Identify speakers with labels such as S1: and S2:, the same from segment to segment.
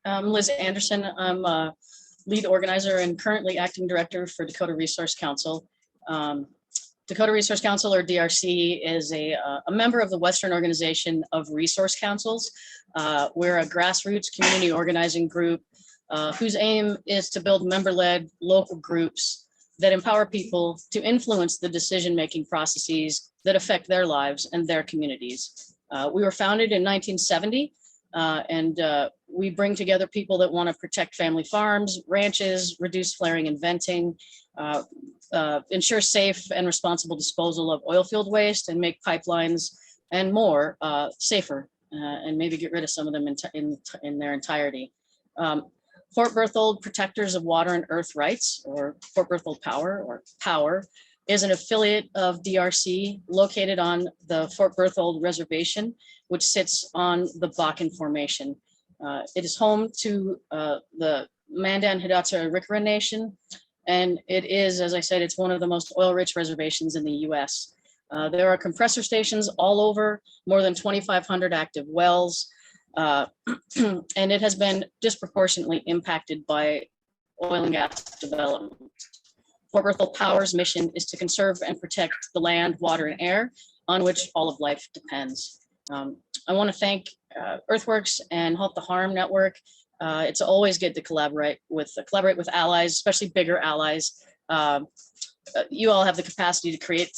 S1: I'm Liz Anderson. I'm a lead organizer and currently acting director for Dakota Resource Council. Dakota Resource Council, or DRC, is a member of the Western Organization of Resource Councils. We're a grassroots community organizing group whose aim is to build member-led local groups that empower people to influence the decision-making processes that affect their lives and their communities. We were founded in 1970, and we bring together people that want to protect family farms, ranches, reduce flaring and venting, ensure safe and responsible disposal of oil field waste, and make pipelines and more safer, and maybe get rid of some of them in their entirety. Fort Berthold Protectors of Water and Earth Rights, or Fort Berthold Power, or POWER, is an affiliate of DRC located on the Fort Berthold Reservation, which sits on the Bakken Formation. It is home to the Mandan Hidatsa Arikara Nation, and it is, as I said, it's one of the most oil-rich reservations in the US. There are compressor stations all over, more than 2,500 active wells, and it has been disproportionately impacted by oil and gas development. Fort Berthold Power's mission is to conserve and protect the land, water, and air on which all of life depends. I want to thank Earthworks and Halt the Harm Network. It's always good to collaborate with allies, especially bigger allies. You all have the capacity to create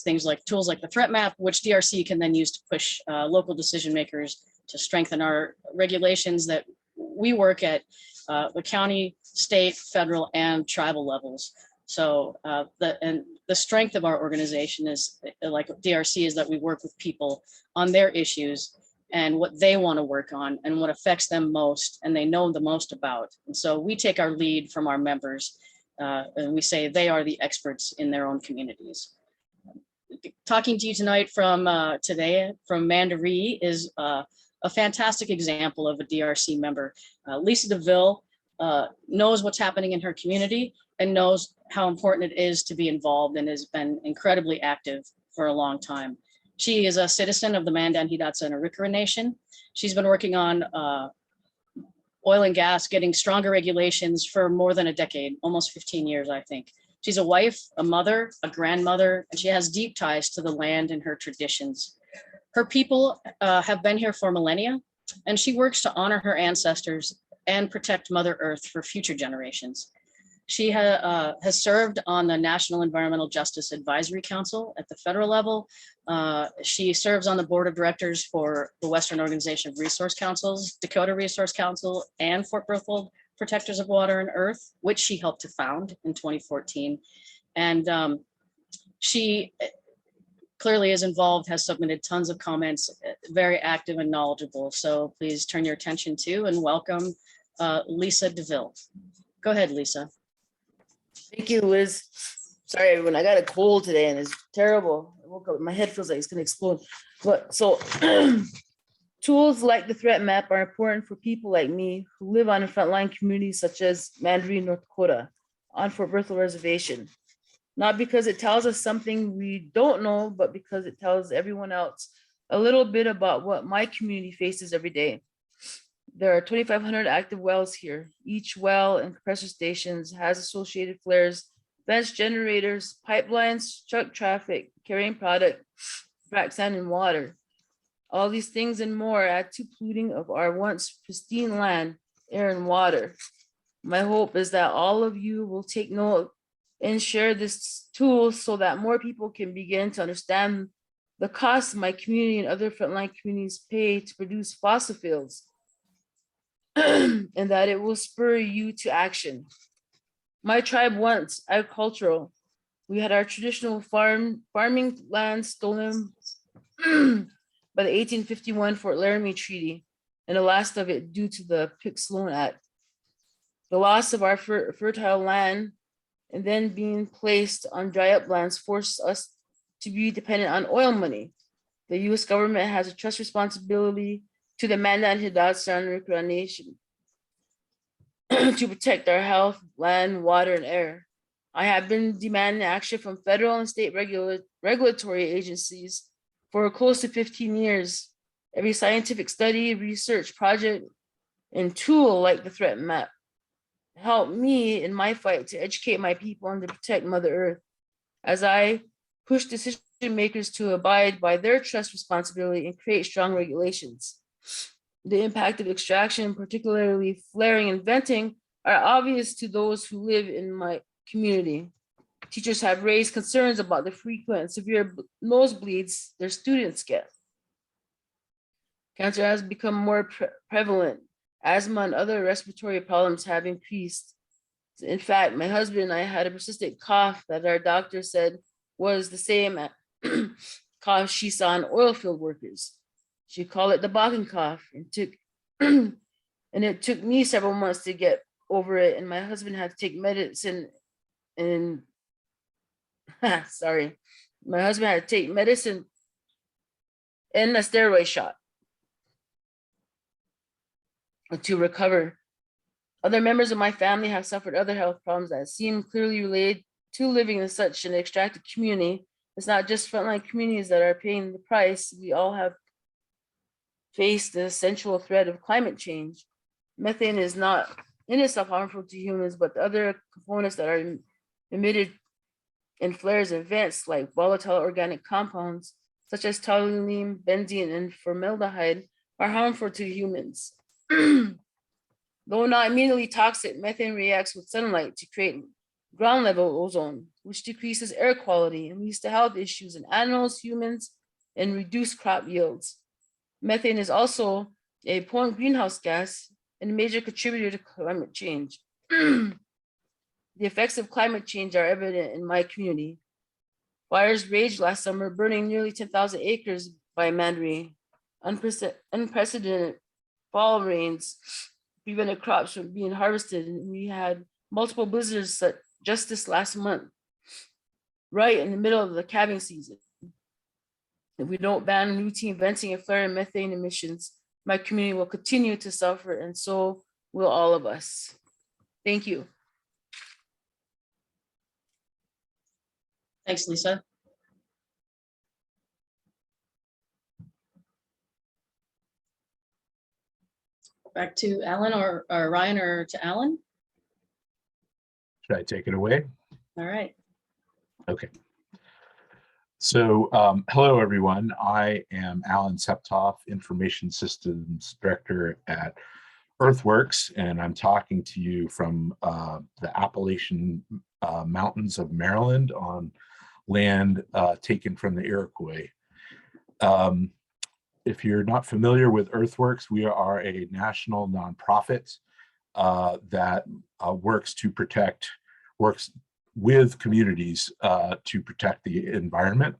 S1: things like tools like the threat map, which DRC can then use to push local decision makers to strengthen our regulations that we work at the county, state, federal, and tribal levels. So the strength of our organization is, like DRC, is that we work with people on their issues and what they want to work on and what affects them most and they know the most about. And so we take our lead from our members and we say they are the experts in their own communities. Talking to you tonight from Mandaree is a fantastic example of a DRC member. Lisa DeVille knows what's happening in her community and knows how important it is to be involved and has been incredibly active for a long time. She is a citizen of the Mandan Hidatsa and Arikara Nation. She's been working on oil and gas, getting stronger regulations for more than a decade, almost 15 years, I think. She's a wife, a mother, a grandmother, and she has deep ties to the land and her traditions. Her people have been here for millennia, and she works to honor her ancestors and protect Mother Earth for future generations. She has served on the National Environmental Justice Advisory Council at the federal level. She serves on the board of directors for the Western Organization of Resource Councils, Dakota Resource Council, and Fort Berthold Protectors of Water and Earth, which she helped to found in 2014. And she clearly is involved, has submitted tons of comments, very active and knowledgeable. So please turn your attention to and welcome Lisa DeVille. Go ahead, Lisa.
S2: Thank you, Liz. Sorry, everyone. I got a cold today and it's terrible. I woke up, my head feels like it's going to explode. But so tools like the threat map are important for people like me who live on frontline communities such as Mandaree, North Dakota, on Fort Berthold Reservation. Not because it tells us something we don't know, but because it tells everyone else a little bit about what my community faces every day. There are 2,500 active wells here. Each well and compressor stations has associated flares, vents, generators, pipelines, truck traffic, carrying product, frac sand, and water. All these things and more add to polluting of our once pristine land, air, and water. My hope is that all of you will take note and share this tool so that more people can begin to understand the costs my community and other frontline communities pay to produce fossil fuels. And that it will spur you to action. My tribe once agricultural. We had our traditional farming land stolen by the 1851 Fort Laramie Treaty, and the last of it due to the Pick-Sloan Act. The loss of our fertile land and then being placed on dry up lands forced us to be dependent on oil money. The US government has a trust responsibility to the Mandan Hidatsa and Arikara Nation to protect our health, land, water, and air. I have been demanding action from federal and state regulatory agencies for close to 15 years. Every scientific study, research project, and tool like the threat map help me in my fight to educate my people and to protect Mother Earth as I push decision makers to abide by their trust responsibility and create strong regulations. The impact of extraction, particularly flaring and venting, are obvious to those who live in my community. Teachers have raised concerns about the frequent and severe nosebleeds their students get. Cancer has become more prevalent. Asthma and other respiratory problems have increased. In fact, my husband and I had a persistent cough that our doctor said was the same cough she saw in oil field workers. She called it the Bakken cough, and it took me several months to get over it. And my husband had to take medicine and sorry, my husband had to take medicine and a steroid shot to recover. Other members of my family have suffered other health problems that seem clearly related to living in such an extracted community. It's not just frontline communities that are paying the price. We all have faced the essential threat of climate change. Methane is not in itself harmful to humans, but the other components that are emitted in flares and vents, like volatile organic compounds, such as toluene, benzene, and formaldehyde, are harmful to humans. Though not immediately toxic, methane reacts with sunlight to create ground level ozone, which decreases air quality and leads to health issues in animals, humans, and reduced crop yields. Methane is also a potent greenhouse gas and a major contributor to climate change. The effects of climate change are evident in my community. Fires raged last summer, burning nearly 10,000 acres by Mandarin. Unprecedented fall rains prevented crops from being harvested, and we had multiple blizzards just this last month, right in the middle of the calving season. If we don't ban routine venting and flare and methane emissions, my community will continue to suffer, and so will all of us. Thank you.
S1: Thanks, Lisa. Back to Alan or Ryan or to Alan.
S3: Should I take it away?
S1: All right.
S3: Okay. So hello, everyone. I am Alan Septoff, Information Systems Director at Earthworks, and I'm talking to you from the Appalachian Mountains of Maryland on land taken from the Iroquois. If you're not familiar with Earthworks, we are a national nonprofit that works with communities to protect the environment.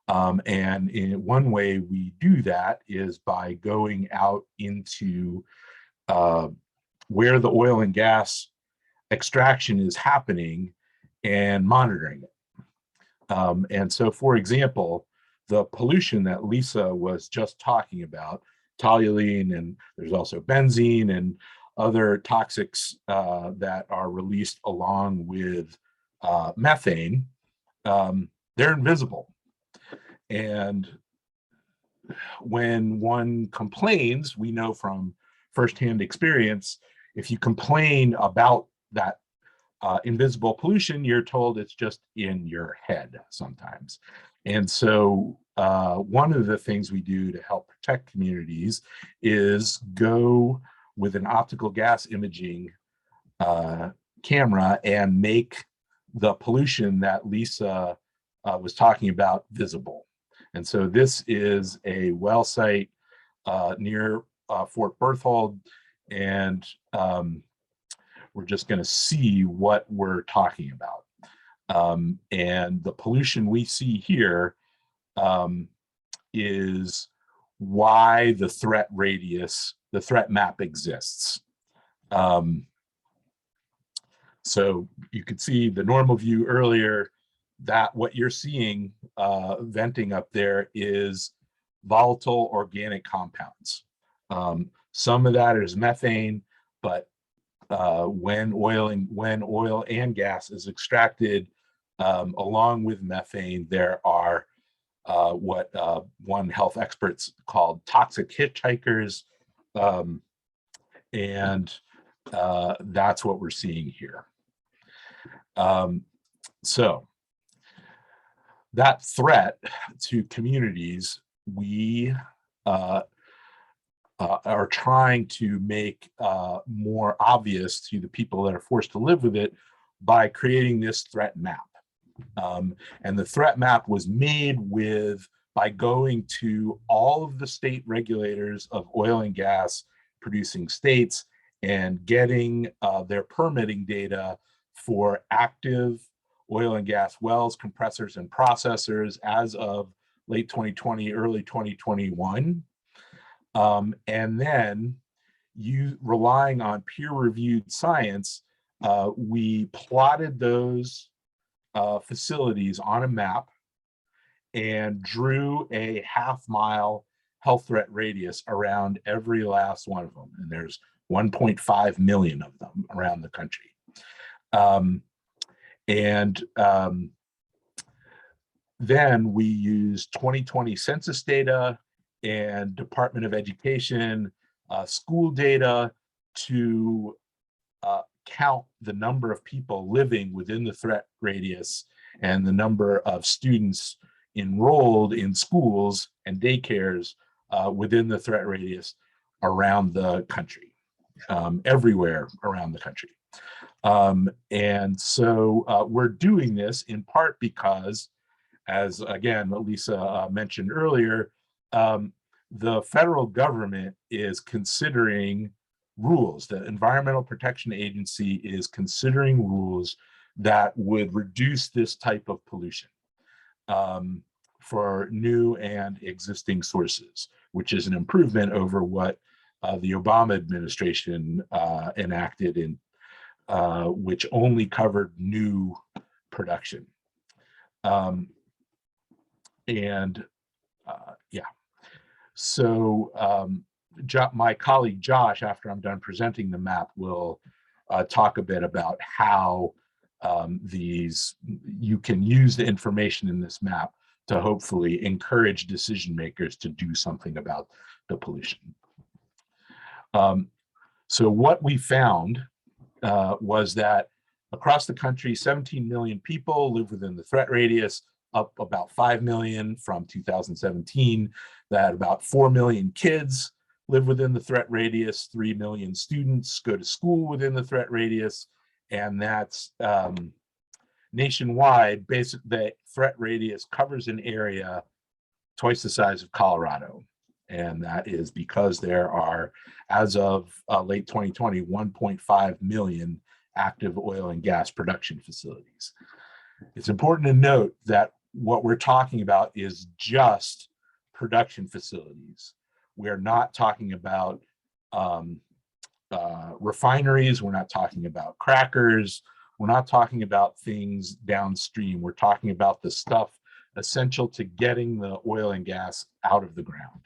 S3: And in one way we do that is by going out into where the oil and gas extraction is happening and monitoring it. And so, for example, the pollution that Lisa was just talking about, toluene, and there's also benzene and other toxics that are released along with methane, they're invisible. And when one complains, we know from firsthand experience, if you complain about that invisible pollution, you're told it's just in your head sometimes. And so one of the things we do to help protect communities is go with an optical gas imaging camera and make the pollution that Lisa was talking about visible. And so this is a well site near Fort Berthold, and we're just going to see what we're talking about. And the pollution we see here is why the threat radius, the threat map exists. So you could see the normal view earlier, that what you're seeing venting up there is volatile organic compounds. Some of that is methane, but when oil and gas is extracted along with methane, there are what one health experts called toxic hitchhikers, And that's what we're seeing here. So that threat to communities, we are trying to make more obvious to the people that are forced to live with it by creating this threat map. And the threat map was made by going to all of the state regulators of oil and gas producing states and getting their permitting data for active oil and gas wells, compressors, and processors as of late 2020, early 2021. And then relying on peer-reviewed science, we plotted those facilities on a map and drew a half-mile health threat radius around every last one of them. And there's 1.5 million of them around the country. Then we used 2020 census data and Department of Education school data to count the number of people living within the threat radius and the number of students enrolled in schools and daycares within the threat radius around the country, everywhere around the country. And so we're doing this in part because, as again, Lisa mentioned earlier, the federal government is considering rules. The Environmental Protection Agency is considering rules that would reduce this type of pollution for new and existing sources, which is an improvement over what the Obama administration enacted in which only covered new production. Yeah, so my colleague Josh, after I'm done presenting the map, will talk a bit about how you can use the information in this map to hopefully encourage decision makers to do something about the pollution. So what we found was that across the country, 17 million people live within the threat radius, up about 5 million from 2017, that about 4 million kids live within the threat radius, 3 million students go to school within the threat radius, and that's nationwide. Basically, the threat radius covers an area twice the size of Colorado. And that is because there are, as of late 2020, 1.5 million active oil and gas production facilities. It's important to note that what we're talking about is just production facilities. We're not talking about refineries. We're not talking about crackers. We're not talking about things downstream. We're talking about the stuff essential to getting the oil and gas out of the ground.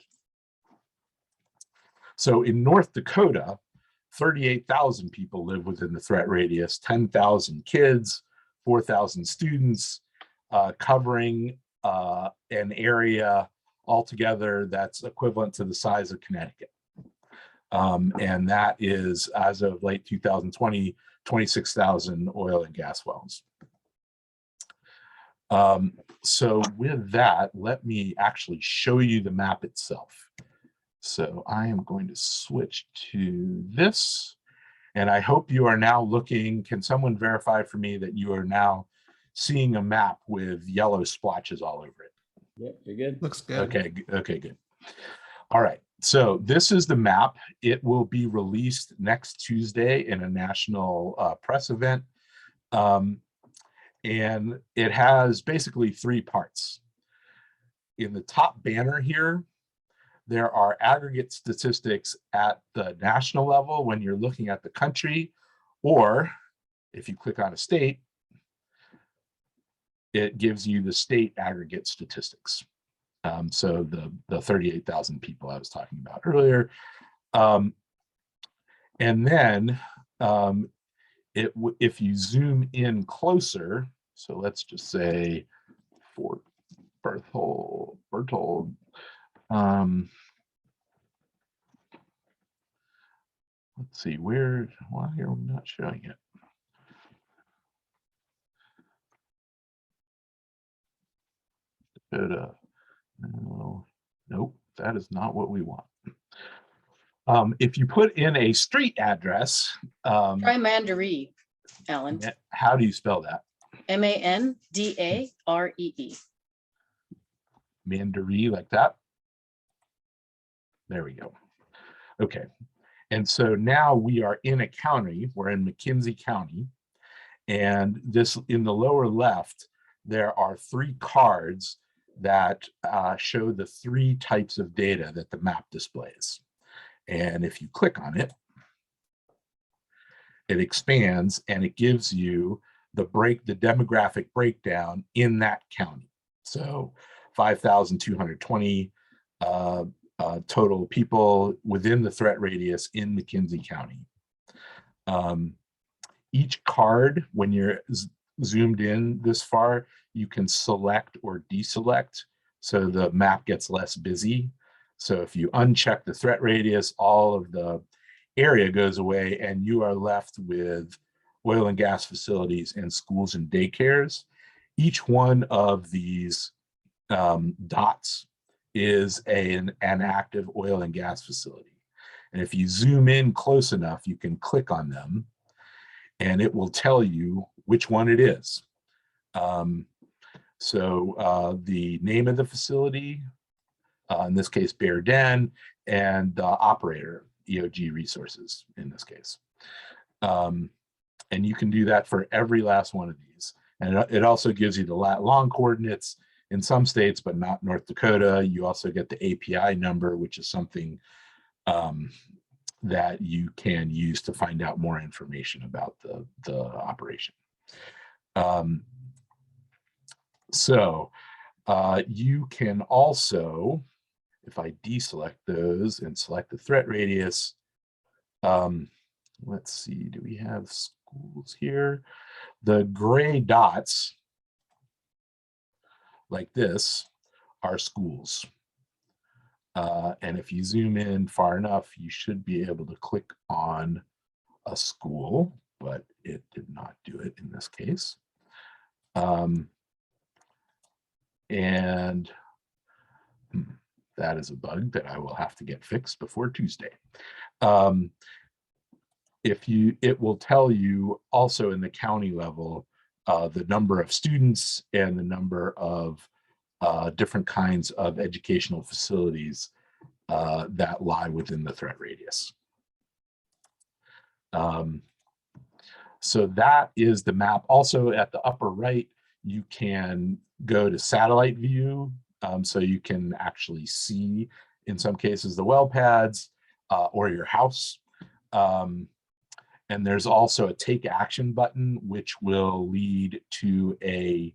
S3: So in North Dakota, 38,000 people live within the threat radius, 10,000 kids, 4,000 students, covering an area altogether that's equivalent to the size of Connecticut. And that is, as of late 2020, 26,000 oil and gas wells. So with that, let me actually show you the map itself. So I am going to switch to this, and I hope you are now looking. Can someone verify for me that you are now seeing a map with yellow splotches all over it?
S4: Yep, you're good.
S5: Looks good.
S3: Okay, good. All right, so this is the map. It will be released next Tuesday in a national press event. And it has basically 3 parts. In the top banner here, there are aggregate statistics at the national level when you're looking at the country, or if you click on a state, it gives you the state aggregate statistics. So the 38,000 people I was talking about earlier. And then if you zoom in closer, so let's just say Fort Berthold, let's see, why are we not showing it? No, nope, that is not what we want. If you put in a street address,
S1: Try Mandaree, Alan.
S3: how do you spell that?
S1: Mandaree.
S3: Mandaree, like that? There we go. Okay. And so now we are in a county, we're in McKenzie County, and this in the lower left, there are 3 cards that show the 3 types of data that the map displays. And if you click on it, it expands and it gives you the demographic breakdown in that county. So 5,220 total people within the threat radius in McKenzie County. Each card, when you're zoomed in this far, you can select or deselect, so the map gets less busy. So if you uncheck the threat radius, all of the area goes away and you are left with oil and gas facilities and schools and daycares. Each one of these dots is an active oil and gas facility. And if you zoom in close enough, you can click on them and it will tell you which one it is. So the name of the facility, in this case, Bear Den, and operator, EOG Resources in this case. And you can do that for every last one of these. And it also gives you the long coordinates in some states, but not North Dakota. You also get the API number, which is something that you can use to find out more information about the operation. So you can also, if I deselect those and select the threat radius, let's see, do we have schools here? The gray dots, like this, are schools. And if you zoom in far enough, you should be able to click on a school, but it did not do it in this case. And that is a bug that I will have to get fixed before Tuesday. It will tell you also in the county level the number of students and the number of different kinds of educational facilities that lie within the threat radius. So that is the map. Also at the upper right, you can go to satellite view, so you can actually see, in some cases, the well pads or your house. And there's also a take action button, which will lead to a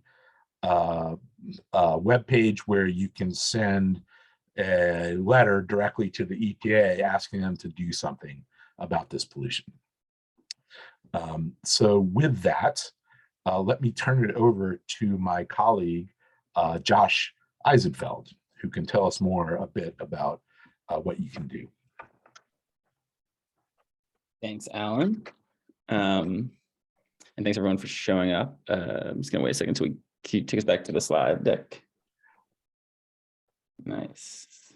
S3: web page where you can send a letter directly to the EPA asking them to do something about this pollution. So with that, let me turn it over to my colleague, Josh Eisenfeld, who can tell us a bit about what you can do.
S4: Thanks, Alan. And thanks everyone for showing up. I'm just gonna wait a second until we take us back to the slide deck. Nice.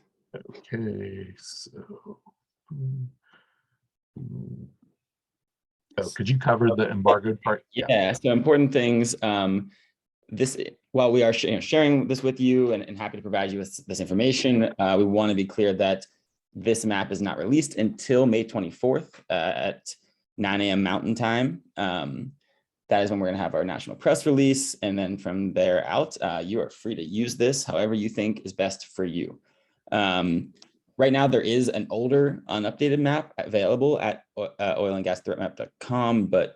S3: Okay, so. Oh, could you cover the embargoed part?
S4: Yeah, so important things. While we are sharing this with you and happy to provide you with this information, we want to be clear that this map is not released until May 24th at 9 a.m. Mountain Time. That is when we're going to have our national press release. And then from there out, you are free to use this however you think is best for you. Right now, there is an older, unupdated map available at oilandgasthreatmap.com, but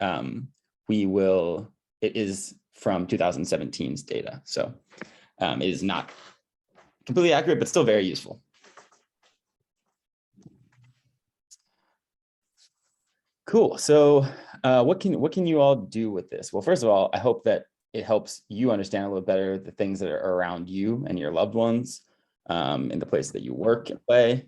S4: it is from 2017's data. So it is not completely accurate, but still very useful. Cool. So what can you all do with this? Well, first of all, I hope that it helps you understand a little better the things that are around you and your loved ones in the place that you work and play.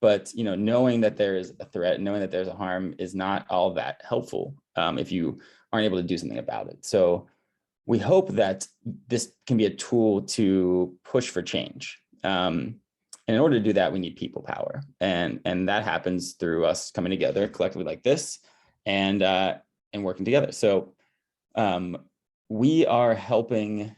S4: But knowing that there is a threat, knowing that there's a harm is not all that helpful if you aren't able to do something about it. So we hope that this can be a tool to push for change. And in order to do that, we need people power. And that happens through us coming together collectively like this and working together. So we are helping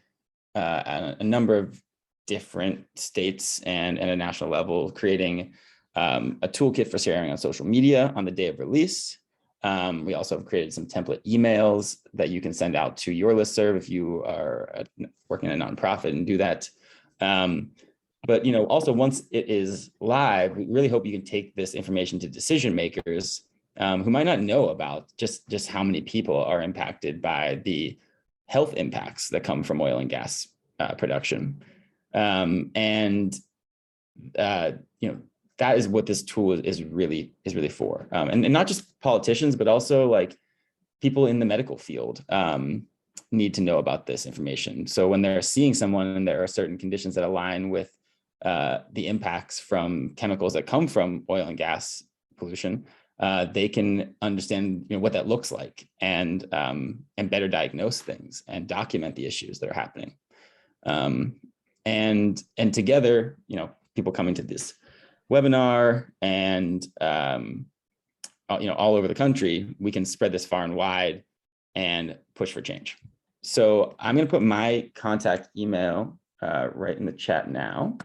S4: a number of different states and at a national level, creating a toolkit for sharing on social media on the day of release. We also have created some template emails that you can send out to your listserv if you are working in a nonprofit and do that. But also once it is live, we really hope you can take this information to decision makers who might not know about just how many people are impacted by the health impacts that come from oil and gas production. That is what this tool is really for. And not just politicians, but also like people in the medical field need to know about this information. So when they're seeing someone and there are certain conditions that align with the impacts from chemicals that come from oil and gas pollution, they can understand what that looks like and better diagnose things and document the issues that are happening. And together, people coming to this webinar and all over the country, we can spread this far and wide and push for change. So I'm going to put my contact email right in the chat now.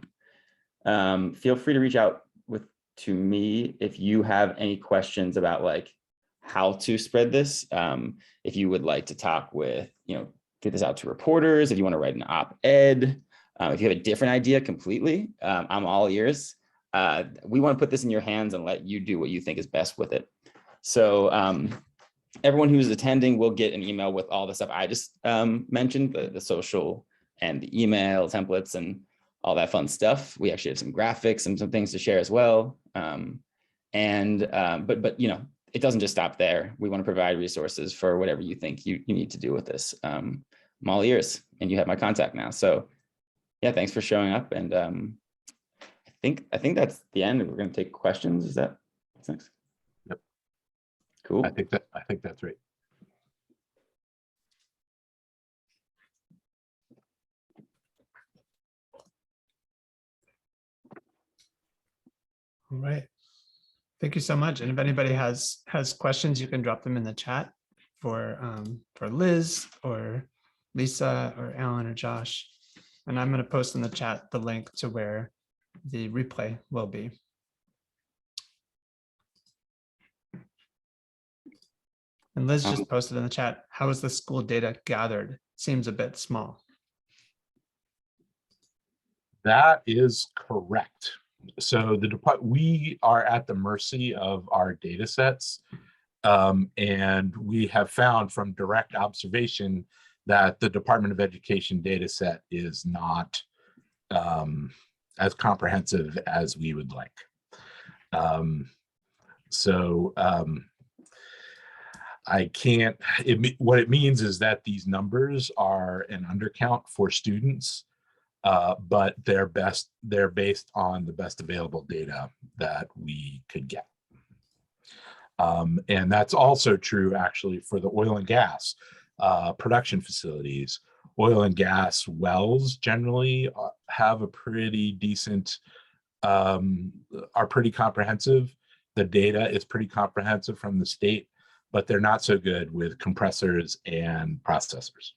S4: Feel free to reach out to me if you have any questions about like how to spread this. If you would like to talk with, get this out to reporters, if you want to write an op-ed, if you have a different idea completely, I'm all ears. We want to put this in your hands and let you do what you think is best with it. So everyone who's attending will get an email with all the stuff I just mentioned, the social and the email templates and all that fun stuff. We actually have some graphics and some things to share as well. But it doesn't just stop there. We want to provide resources for whatever you think you need to do with this. I'm all ears, and you have my contact now. So yeah, thanks for showing up. And I think that's the end. We're going to take questions. Is that what's next?
S3: Yep.
S4: Cool.
S3: I think that's right.
S5: All right. Thank you so much. And if anybody has questions, you can drop them in the chat for Liz or Lisa or Alan or Josh. And I'm going to post in the chat the link to where the replay will be. And Liz just posted in the chat, how is the school data gathered? Seems a bit small.
S3: That is correct. So we are at the mercy of our data sets. And we have found from direct observation that the Department of Education data set is not as comprehensive as we would like. I can't, what it means is that these numbers are an undercount for students, but they're based on the best available data that we could get. And that's also true actually for the oil and gas production facilities. Oil and gas wells generally have a pretty decent, are pretty comprehensive. The data is pretty comprehensive from the state, but they're not so good with compressors and processors.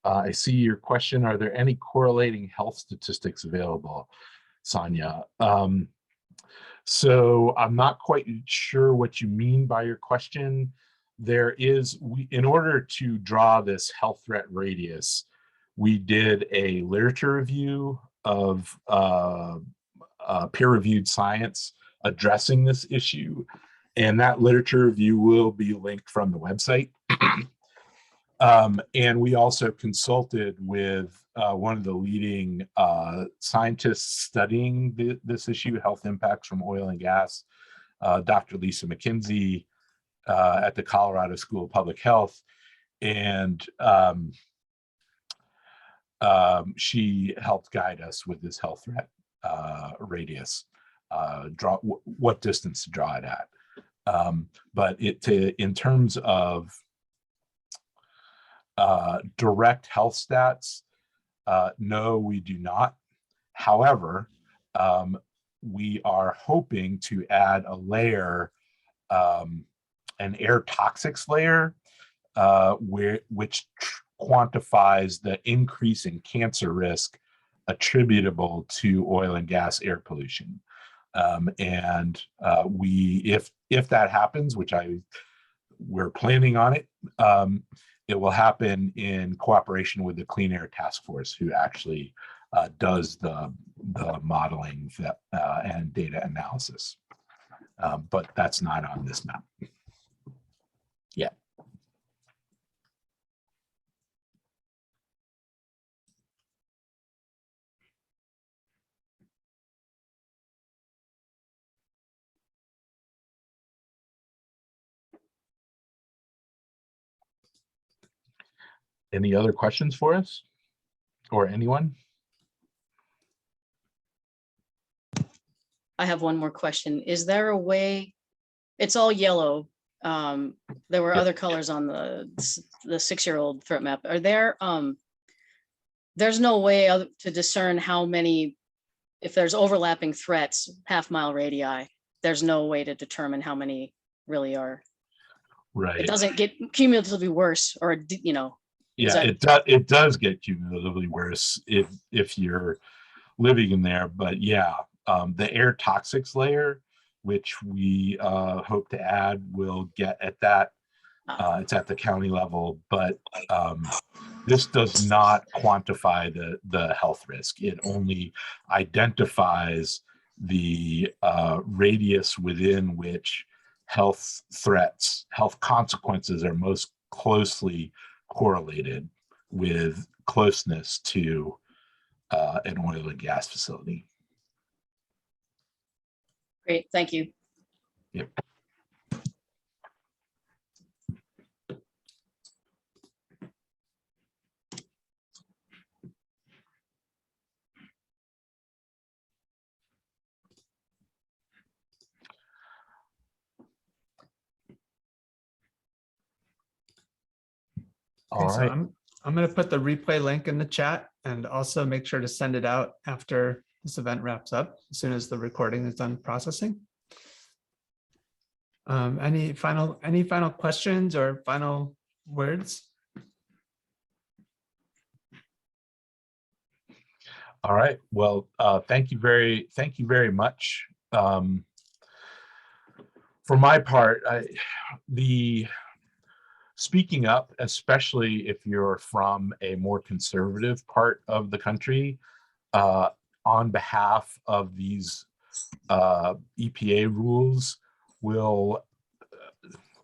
S3: I see your question. Are there any correlating health statistics available, Sonia? So I'm not quite sure what you mean by your question. There is, in order to draw this health threat radius, we did a literature review of peer-reviewed science addressing this issue. And that literature review will be linked from the website. And we also consulted with one of the leading scientists studying this issue, health impacts from oil and gas, Dr. Lisa McKinsey at the Colorado School of Public Health, and she helped guide us with this health threat radius, what distance to draw it at. But in terms of direct health stats, no, we do not. However, we are hoping to add a layer, an air toxics layer, which quantifies the increase in cancer risk attributable to oil and gas air pollution. And if that happens, which we're planning on it, it will happen in cooperation with the Clean Air Task Force, who actually does the modeling and data analysis. But that's not on this map yet. Any other questions for us or anyone?
S1: I have one more question. Is there a way, it's all yellow. There were other colors on the 6-year-old threat map. Are there, there's no way to discern how many, if there's overlapping threats, half-mile radii, there's no way to determine how many really are.
S3: Right.
S1: It doesn't get cumulatively worse, or, you know.
S3: Yeah, it does get cumulatively worse if you're living in there. But yeah, the air toxics layer, which we hope to add, will get at that. It's at the county level, but this does not quantify the health risk. It only identifies the radius within which health threats, health consequences are most closely correlated with closeness to an oil and gas facility.
S1: Great, thank you.
S3: Yep. All
S5: Okay,
S3: right.
S5: so I'm going to put the replay link in the chat, and also make sure to send it out after this event wraps up, as soon as the recording is done processing. Any final questions or final words?
S3: All right. Well, thank you very much. For my part, speaking up, especially if you're from a more conservative part of the country, on behalf of these EPA rules will,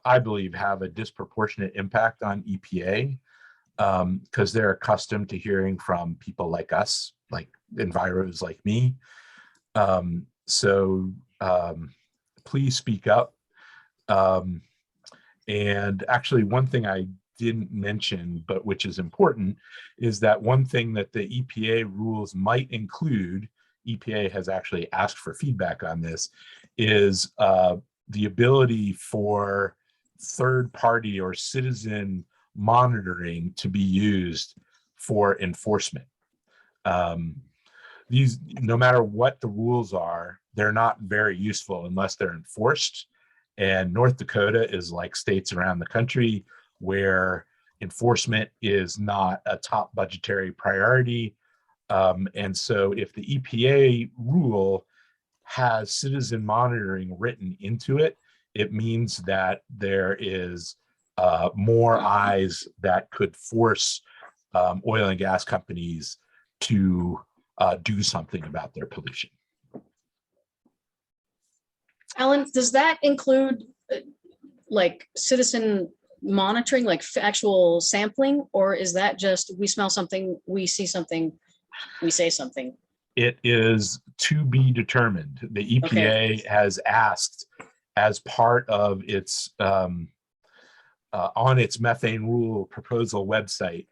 S3: I believe, have a disproportionate impact on EPA, because they're accustomed to hearing from people like us, like enviros like me. So please speak up. And actually, one thing I didn't mention, but which is important, is that one thing that the EPA rules might include, EPA has actually asked for feedback on this, is the ability for third-party or citizen monitoring to be used for enforcement. These, no matter what the rules are, they're not very useful unless they're enforced. And North Dakota is like states around the country where enforcement is not a top budgetary priority. And so if the EPA rule has citizen monitoring written into it, it means that there is more eyes that could force oil and gas companies to do something about their pollution.
S1: Alan, does that include like citizen monitoring, like actual sampling, or is that just we smell something, we see something, we say something?
S3: It is to be determined. The EPA has asked as part of its on its methane rule proposal website,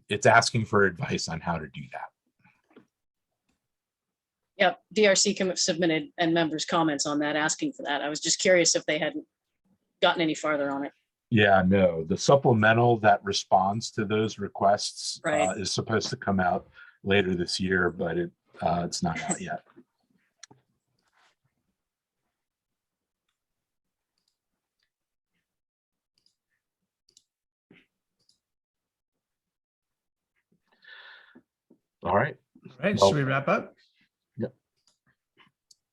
S3: it's asking for advice on how to do that.
S1: Yep, DRC submitted and members' comments on that, asking for that. I was just curious if they hadn't gotten any farther on it.
S3: Yeah, no, the supplemental that responds to those requests
S1: Right.
S3: is supposed to come out later this year, but it's not out yet. All right.
S5: All right,
S3: Well-
S5: should we wrap up?
S3: Yep.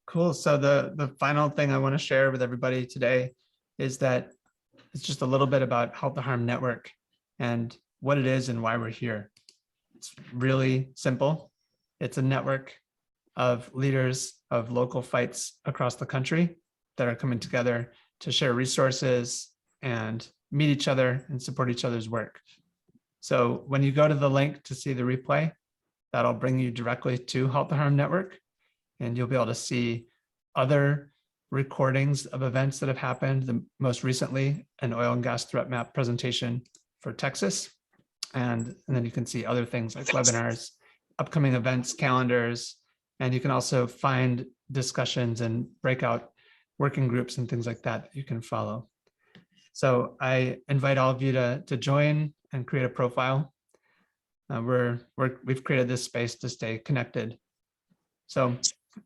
S5: Cool. So the final thing I want to share with everybody today is that it's just a little bit about Halt the Harm Network and what it is and why we're here. It's really simple. It's a network of leaders of local fights across the country that are coming together to share resources and meet each other and support each other's work. So when you go to the link to see the replay, that'll bring you directly to Halt the Harm Network, and you'll be able to see other recordings of events that have happened. The most recently, an oil and gas threat map presentation for Texas. And then you can see other things like webinars, upcoming events, calendars, and you can also find discussions and breakout working groups and things like that you can follow. So I invite all of you to join and create a profile. We've created this space to stay connected. So you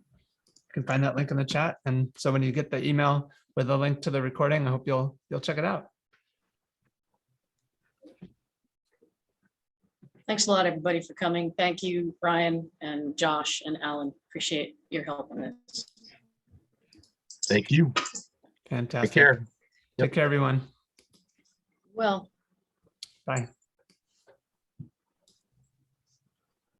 S5: can find that link in the chat. And so when you get the email with a link to the recording, I hope you'll check it out.
S1: Thanks a lot, everybody, for coming. Thank you, Brian and Josh and Alan. Appreciate your help on this.
S3: Thank you.
S5: Fantastic.
S3: Take care.
S5: Take care, everyone.
S1: Well.
S5: Bye.